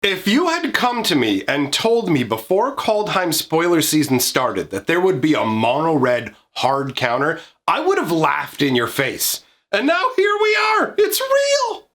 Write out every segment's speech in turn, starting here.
If you had come to me and told me before Kaldheim spoiler season started that there would be a mono-red hard counter, I would have laughed in your face. And now here we are! It's real!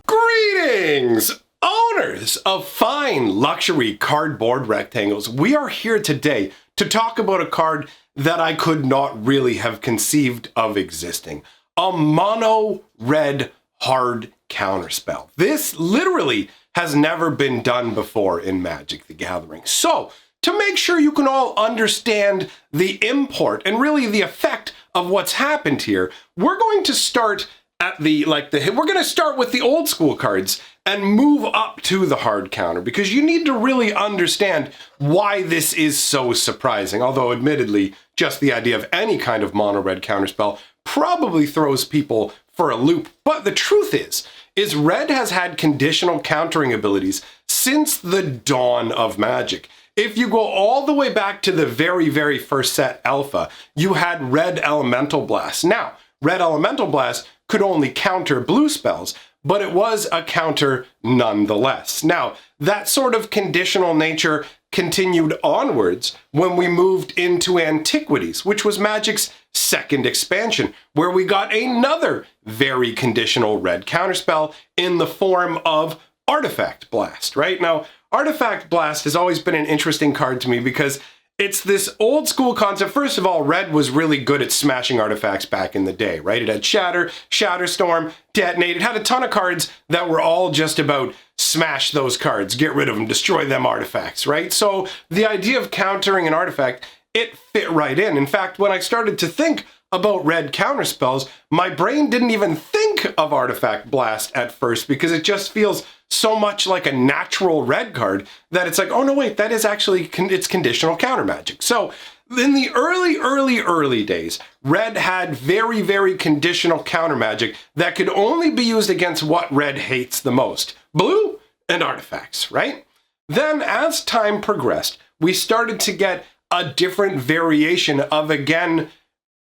Greetings! Owners of fine luxury cardboard rectangles, we are here today to talk about a card that I could not really have conceived of existing. A mono red hard counterspell. This literally has never been done before in Magic the Gathering. So, to make sure you can all understand the import and really the effect of what's happened here, we're going to start at we're going to start with the old school cards and move up to the hard counter, because you need to really understand why this is so surprising. Although admittedly, just the idea of any kind of mono red counterspell probably throws people for a loop. But the truth is red has had conditional countering abilities since the dawn of Magic. If you go all the way back to the very, very first set Alpha, you had red Elemental Blast. Now, red Elemental Blast could only counter blue spells, but it was a counter nonetheless. Now, that sort of conditional nature continued onwards when we moved into Antiquities, which was Magic's second expansion, where we got another very conditional red counterspell in the form of Artifact Blast, right? Now, Artifact Blast has always been an interesting card to me because it's this old school concept. First of all, red was really good at smashing artifacts back in the day, right? It had Shatter, Shatterstorm, Detonate. It had a ton of cards that were all just about smash those cards, get rid of them, destroy them artifacts, right? So the idea of countering an artifact, it fit right in. In fact, when I started to think about red counterspells, my brain didn't even think of Artifact Blast at first because it just feels so much like a natural red card that it's like, oh no, wait, that is actually, it's conditional counter magic. So in the early days, red had very, very conditional counter magic that could only be used against what red hates the most: blue and artifacts, right? Then as time progressed, we started to get a different variation of, again,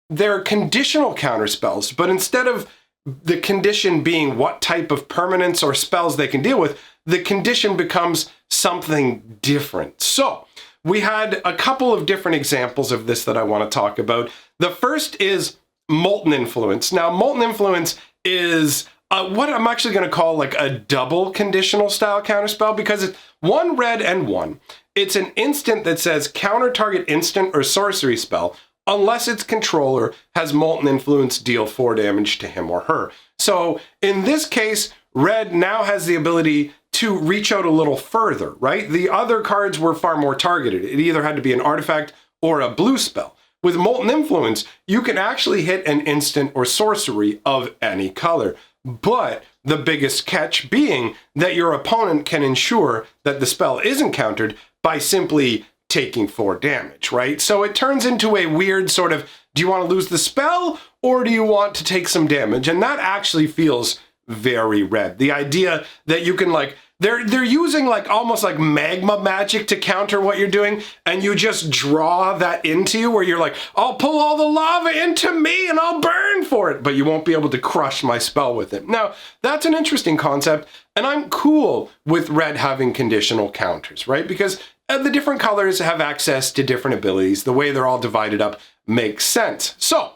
their conditional counter spells, but instead of the condition being what type of permanents or spells they can deal with, the condition becomes something different. So we had a couple of different examples of this that I want to talk about. The first is Molten Influence. Now, Molten Influence is what I'm actually going to call like a double conditional style counterspell, because it's one red and one. It's an instant that says counter target instant or sorcery spell unless its controller has Molten Influence deal 4 damage to him or her. So in this case, red now has the ability to reach out a little further, right? The other cards were far more targeted. It either had to be an artifact or a blue spell. With Molten Influence, you can actually hit an instant or sorcery of any color. But the biggest catch being that your opponent can ensure that the spell isn't countered by simply taking 4 damage, right? So it turns into a weird sort of, do you want to lose the spell or do you want to take some damage? And that actually feels very red. The idea that you can they're using almost like magma magic to counter what you're doing, and you just draw that into you where you're like, I'll pull all the lava into me and I'll burn for it, but you won't be able to crush my spell with it. Now, that's an interesting concept, and I'm cool with red having conditional counters, right? Because the different colors have access to different abilities. The way they're all divided up makes sense. So,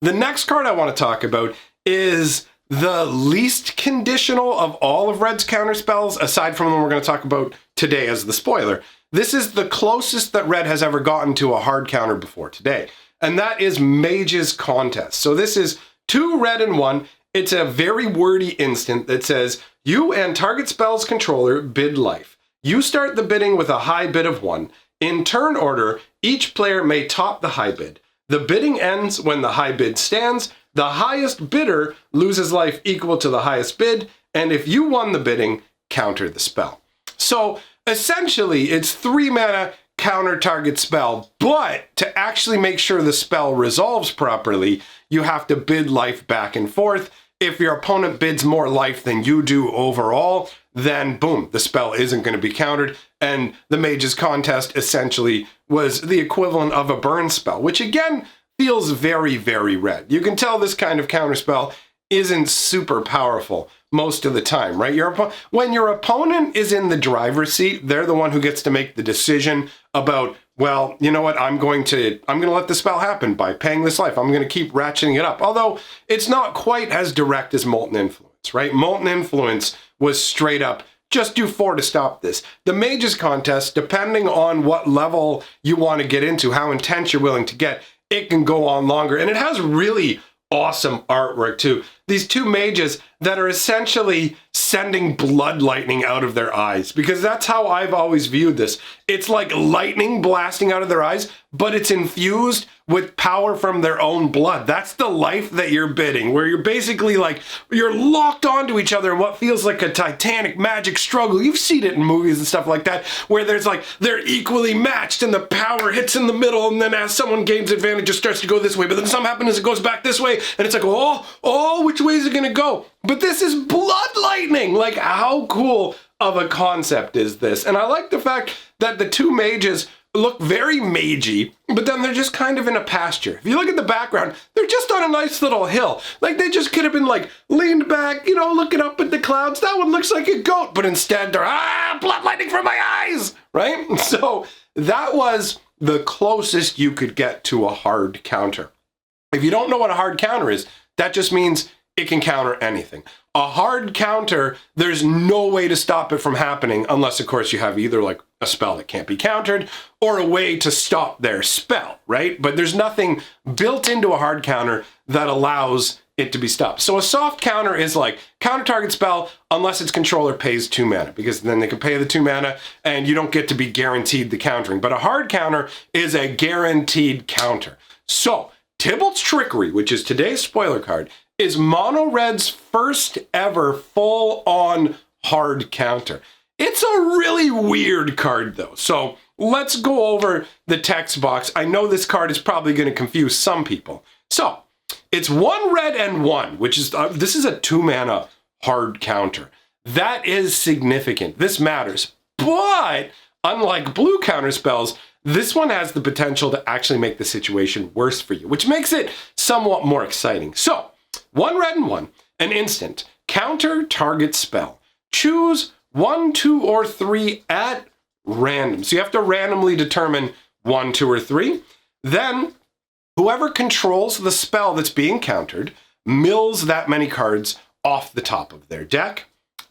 the next card I want to talk about is the least conditional of all of red's counterspells, aside from the one we're going to talk about today as the spoiler. This is the closest that red has ever gotten to a hard counter before today, and that is Mage's Contest. So this is 2 red and 1. It's a very wordy instant that says, you and target spell's controller bid life. You start the bidding with a high bid of 1. In turn order, each player may top the high bid. The bidding ends when the high bid stands. The highest bidder loses life equal to the highest bid, and if you won the bidding, counter the spell. So essentially, it's 3 mana counter target spell, but to actually make sure the spell resolves properly, you have to bid life back and forth, if your opponent bids more life than you do overall, then boom, the spell isn't going to be countered. And the Mage's Contest essentially was the equivalent of a burn spell, which again feels very, very red. You can tell this kind of counterspell isn't super powerful most of the time, right? When your opponent is in the driver's seat, they're the one who gets to make the decision about, well, you know what, I'm going to let the spell happen by paying this life. I'm going to keep ratcheting it up. Although it's not quite as direct as Molten Influence, right? Molten Influence was straight up, just do 4 to stop this. The Mage's Contest, depending on what level you want to get into, how intense you're willing to get, it can go on longer. And it has really awesome artwork too. These two mages that are essentially sending blood lightning out of their eyes, because that's how I've always viewed this. It's like lightning blasting out of their eyes, but it's infused with power from their own blood. That's the life that you're bidding, where you're basically like, you're locked onto each other in what feels like a titanic magic struggle. You've seen it in movies and stuff like that, where there's like, they're equally matched and the power hits in the middle, and then as someone gains advantage, it starts to go this way, but then something happens, it goes back this way, and it's like, oh, which way is it gonna go? But this is blood lightning! Like, how cool of a concept is this? And I like the fact that the two mages look very magey, but then they're just kind of in a pasture. If you look at the background, they're just on a nice little hill. Like, they just could have been like leaned back, you know, looking up at the clouds. That one looks like a goat, but instead they're, blood lightning from my eyes, right? So that was the closest you could get to a hard counter. If you don't know what a hard counter is, that just means it can counter anything. A hard counter, there's no way to stop it from happening unless, of course, you have either like a spell that can't be countered or a way to stop their spell, right? But there's nothing built into a hard counter that allows it to be stopped. So a soft counter is like counter target spell unless its controller pays 2 mana, because then they can pay the 2 mana and you don't get to be guaranteed the countering. But a hard counter is a guaranteed counter. So Tybalt's Trickery, which is today's spoiler card, is Mono Red's first ever full-on hard counter. It's a really weird card though, so let's go over the text box. I know this card is probably going to confuse some people. So, it's 1 red and 1, which is, this is a 2 mana hard counter. That is significant. This matters. But, unlike blue counter spells, this one has the potential to actually make the situation worse for you, which makes it somewhat more exciting. So, 1 red and 1, an instant, counter target spell. Choose 1, 2, or 3 at random. So you have to randomly determine 1, 2, or 3. Then, whoever controls the spell that's being countered mills that many cards off the top of their deck.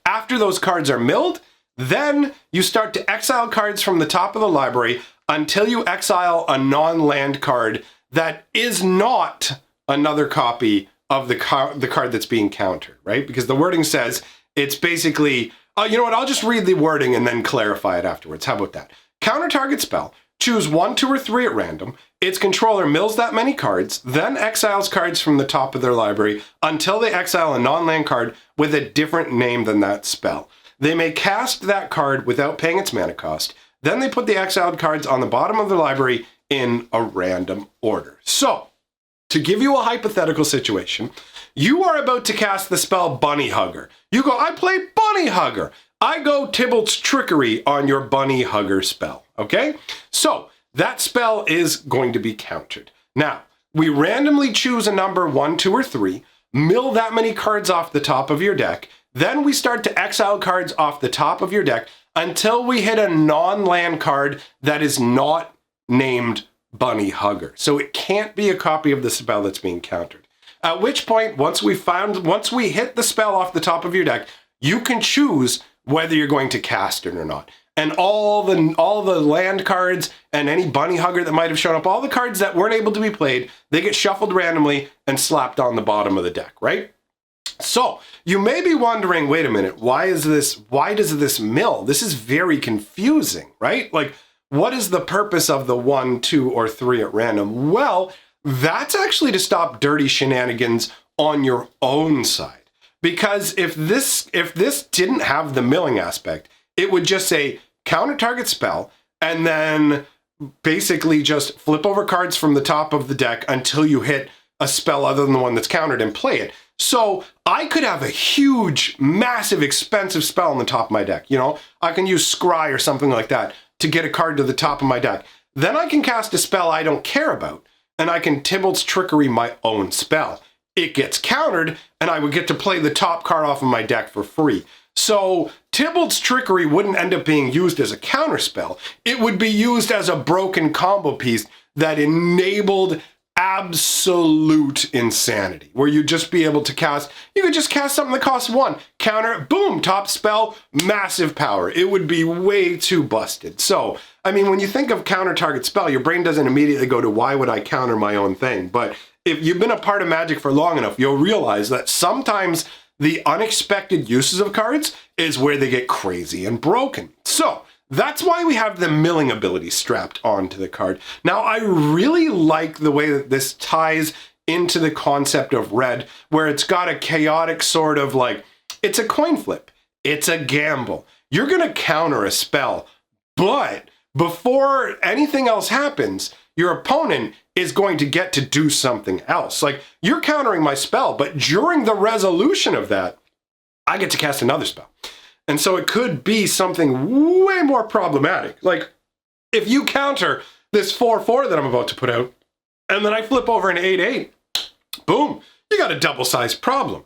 After those cards are milled, then you start to exile cards from the top of the library until you exile a non-land card that is not another copy of the card that's being countered, right? Because the wording says it's basically, you know what, I'll just read the wording and then clarify it afterwards. How about that? Counter target spell. Choose 1, 2, or 3 at random. Its controller mills that many cards, then exiles cards from the top of their library until they exile a non-land card with a different name than that spell. They may cast that card without paying its mana cost. Then they put the exiled cards on the bottom of their library in a random order. So, to give you a hypothetical situation, you are about to cast the spell Bunny Hugger. You go, I play Bunny Hugger. I go Tybalt's Trickery on your Bunny Hugger spell, okay? So, that spell is going to be countered. Now, we randomly choose a number 1, 2, or 3, mill that many cards off the top of your deck, then we start to exile cards off the top of your deck until we hit a non-land card that is not named Bunny Hugger. So it can't be a copy of the spell that's being countered. At which point, once we hit the spell off the top of your deck, you can choose whether you're going to cast it or not. And all the land cards and any Bunny Hugger that might have shown up, all the cards that weren't able to be played, they get shuffled randomly and slapped on the bottom of the deck, right? So, you may be wondering, wait a minute, why does this mill? This is very confusing, right? Like, what is the purpose of the 1, 2, or 3 at random? Well, that's actually to stop dirty shenanigans on your own side. Because if this didn't have the milling aspect, it would just say counter target spell, and then basically just flip over cards from the top of the deck until you hit a spell other than the one that's countered and play it. So I could have a huge, massive, expensive spell on the top of my deck. You know, I can use Scry or something like that to get a card to the top of my deck. Then I can cast a spell I don't care about, and I can Tybalt's Trickery my own spell. It gets countered, and I would get to play the top card off of my deck for free. So Tybalt's Trickery wouldn't end up being used as a counterspell. It would be used as a broken combo piece that enabled absolute insanity, where you'd just be able to cast, you could just cast something that costs 1, counter it, boom, top spell, massive power. It would be way too busted. So, I mean, when you think of counter target spell, your brain doesn't immediately go to why would I counter my own thing? But if you've been a part of Magic for long enough, you'll realize that sometimes the unexpected uses of cards is where they get crazy and broken. So, that's why we have the milling ability strapped onto the card. Now, I really like the way that this ties into the concept of red, where it's got a chaotic sort of like, it's a coin flip. It's a gamble. You're going to counter a spell, but before anything else happens, your opponent is going to get to do something else. Like, you're countering my spell, but during the resolution of that, I get to cast another spell. And so it could be something way more problematic. Like, if you counter this 4/4 that I'm about to put out, and then I flip over an 8/8, boom, you got a double-sized problem.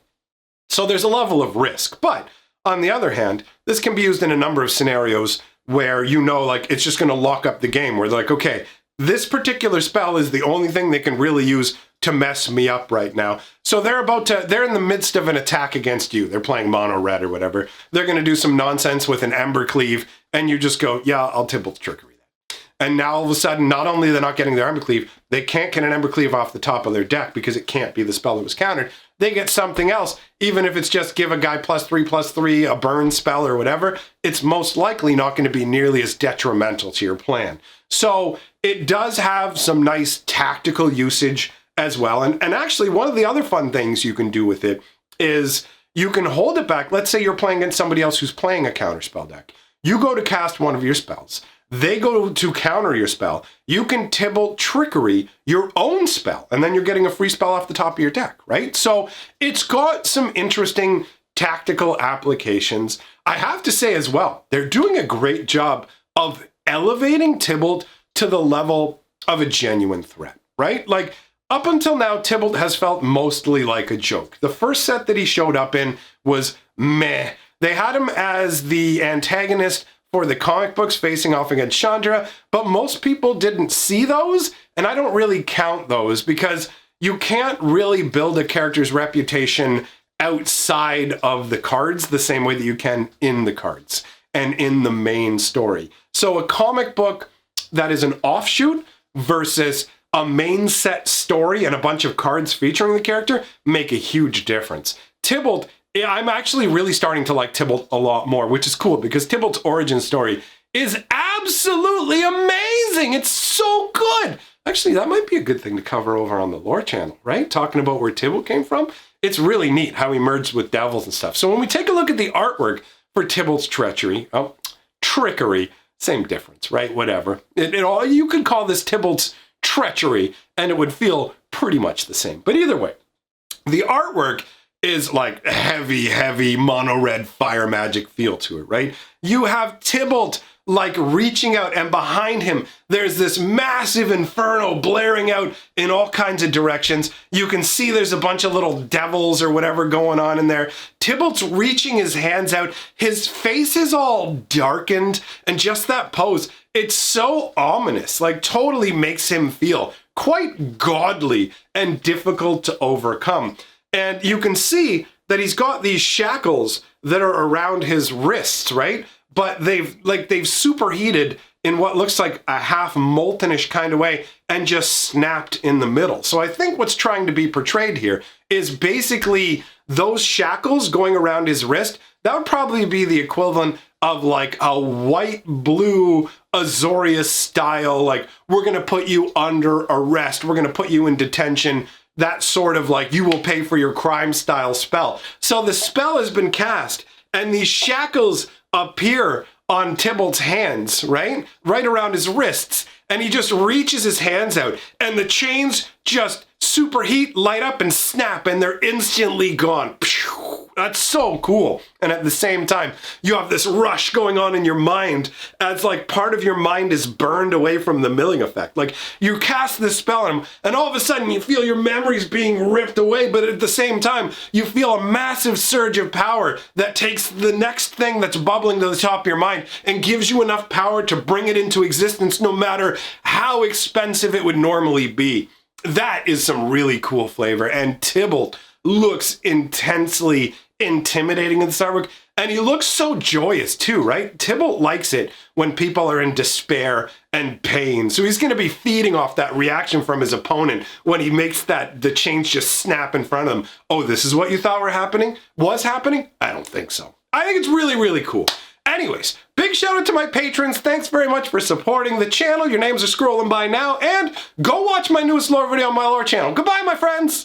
So there's a level of risk. But on the other hand, this can be used in a number of scenarios where you know, like, it's just going to lock up the game, where they're like, okay, this particular spell is the only thing they can really use to mess me up right now. So they're in the midst of an attack against you. They're playing mono red or whatever. They're going to do some nonsense with an Ember Cleave, and you just go, yeah, I'll Tybalt's Trickery that. And now all of a sudden, not only they're not getting their Ember Cleave, they can't get an Ember Cleave off the top of their deck because it can't be the spell that was countered. They get something else, even if it's just give a guy +3/+3, a burn spell or whatever, it's most likely not going to be nearly as detrimental to your plan. So it does have some nice tactical usage as well. And actually, one of the other fun things you can do with it is you can hold it back. Let's say you're playing against somebody else who's playing a counterspell deck. You go to cast one of your spells. They go to counter your spell. You can Tybalt Trickery your own spell, and then you're getting a free spell off the top of your deck, right? So it's got some interesting tactical applications. I have to say as well, they're doing a great job of elevating Tybalt to the level of a genuine threat, right? Like, up until now, Tybalt has felt mostly like a joke. The first set that he showed up in was meh. They had him as the antagonist for the comic books facing off against Chandra, but most people didn't see those, and I don't really count those because you can't really build a character's reputation outside of the cards the same way that you can in the cards and in the main story. So a comic book that is an offshoot versus a main set story and a bunch of cards featuring the character make a huge difference. Tybalt, I'm actually really starting to like Tybalt a lot more, which is cool because Tybalt's origin story is absolutely amazing. It's so good. Actually, that might be a good thing to cover over on the lore channel, right? Talking about where Tybalt came from. It's really neat how he merged with devils and stuff. So when we take a look at the artwork for Tybalt's Trickery, same difference, right? Whatever. You could call this Tybalt's Treachery, and it would feel pretty much the same. But either way, the artwork is like heavy mono red fire magic feel to it, right? You have Tybalt like reaching out, and behind him there's this massive inferno blaring out in all kinds of directions. You can see there's a bunch of little devils or whatever going on in there. Tybalt's reaching his hands out. His face is all darkened, and just that pose, it's so ominous, like totally makes him feel quite godly and difficult to overcome. And you can see that he's got these shackles that are around his wrists, right? But they've superheated in what looks like a half moltenish kind of way and just snapped in the middle. So I think what's trying to be portrayed here is basically those shackles going around his wrist. That would probably be the equivalent of like a white blue Azorius style, like we're going to put you under arrest, we're going to put you in detention, that sort of like you will pay for your crime style spell. So the spell has been cast and these shackles appear on Tybalt's hands, right around his wrists, and he just reaches his hands out, and the chains just superheat, light up, and snap, and they're instantly gone. That's so cool. And at the same time, you have this rush going on in your mind as like part of your mind is burned away from the milling effect. Like you cast this spell on him, and all of a sudden you feel your memories being ripped away, but at the same time, you feel a massive surge of power that takes the next thing that's bubbling to the top of your mind and gives you enough power to bring it into existence no matter how expensive it would normally be. That is some really cool flavor, and Tybalt looks intensely intimidating in this artwork, and he looks so joyous too, right? Tybalt likes it when people are in despair and pain, so he's going to be feeding off that reaction from his opponent when he makes the chains just snap in front of him. Oh, this is what you thought was happening? I don't think so. I think it's really, really cool. Anyways, big shout out to my patrons. Thanks very much for supporting the channel. Your names are scrolling by now, and go watch my newest lore video on my lore channel. Goodbye, my friends!